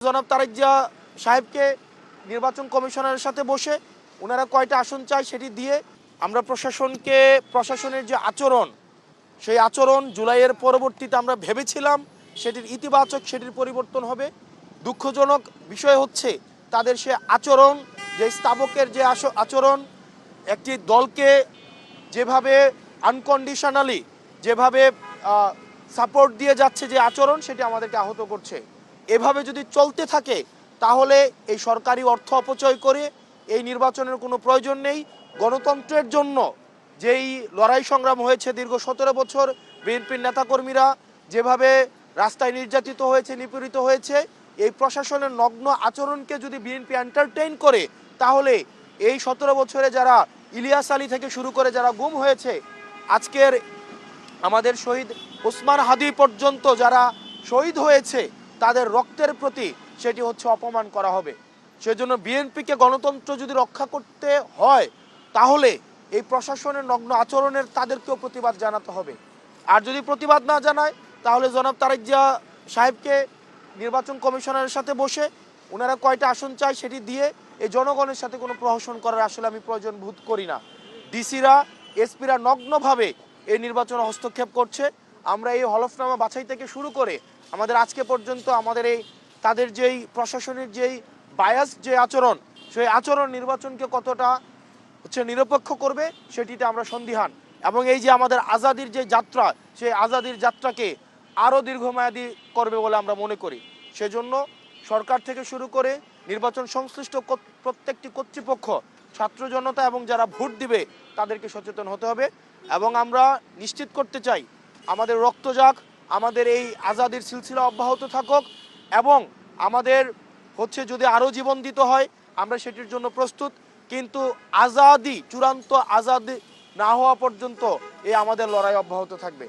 জনাব তারেক জিয়া সাহেবকে নির্বাচন কমিশনারের সাথে বসে ওনারা কয়টা আসন চায় সেটি দিয়ে আমরা প্রশাসনের যে আচরণ সেই আচরণ জুলাইয়ের পরবর্তীতে আমরা ভেবেছিলাম সেটির ইতিবাচক সেটির পরিবর্তন হবে। দুঃখজনক বিষয় হচ্ছে তাদের সে আচরণ, যে স্তাবকের যে আচরণ, একটি দলকে যেভাবে আনকন্ডিশনালি যেভাবে সাপোর্ট দিয়ে যাচ্ছে যে আচরণ, সেটি আমাদেরকে আহত করছে। এভাবে যদি চলতে থাকে তাহলে এই সরকারি অর্থ অপচয় করে এই নির্বাচনের কোনো প্রয়োজন নেই। গণতন্ত্রের জন্য যেই লড়াই সংগ্রাম হয়েছে দীর্ঘ 17 বছর, বিএনপির নেতাকর্মীরা যেভাবে রাস্তায় নির্যাতিত হয়েছে, নিপীড়িত হয়েছে, এই প্রশাসনের নগ্ন আচরণকে যদি বিএনপি এন্টারটেইন করে তাহলে এই 17 বছরে যারা ইলিয়াস আলী থেকে শুরু করে যারা গুম হয়েছে, আজকের আমাদের শহীদ ওসমান হাদি পর্যন্ত যারা শহীদ হয়েছে, তাদের রক্তের প্রতি সেটি হচ্ছে অপমান করা হবে। সেজন্য বিএনপিকে গণতন্ত্র যদি রক্ষা করতে হয় তাহলে এই প্রশাসনের নগ্ন আচরণের তাদেরকেও প্রতিবাদ জানাতে হবে। আর যদি প্রতিবাদ না জানায় তাহলে জনাব তারেক জিয়া সাহেবকে নির্বাচন কমিশনারের সাথে বসে ওনারা কয়টা আসন চায় সেটি দিয়ে এই জনগণের সাথে কোনো প্রহসন করার আসলে আমি প্রয়োজন বোধ করি না। ডিসিরা, এসপিরা নগ্নভাবে এই নির্বাচনে হস্তক্ষেপ করছে। আমরা এই হলফনামা বাছাই থেকে শুরু করে আমাদের আজকে পর্যন্ত আমাদের এই তাদের যেই প্রশাসনের যেই বায়াস যে আচরণ, সেই আচরণ নির্বাচনকে কতটা নিরপেক্ষ করবে সেটিতে আমরা সন্দিহান। এবং এই যে আমাদের আজাদির যে যাত্রা, সেই আজাদির যাত্রাকে আরও দীর্ঘমেয়াদী করবে বলে আমরা মনে করি। সেজন্য সরকার থেকে শুরু করে নির্বাচন সংশ্লিষ্ট প্রত্যেকটি কর্তৃপক্ষ, ছাত্র জনতা এবং যারা ভোট দিবে তাদেরকে সচেতন হতে হবে। এবং আমরা নিশ্চিত করতে চাই আমাদের রক্ত যাক, আমাদের এই আজাদির সিলসিলা অব্যাহত থাকুক, এবং আমাদের যদি আরও জীবন দিতে হয় আমরা সেটির জন্য প্রস্তুত। কিন্তু আজাদি, চূড়ান্ত আজাদি না হওয়া পর্যন্ত এই আমাদের লড়াই অব্যাহত থাকবে।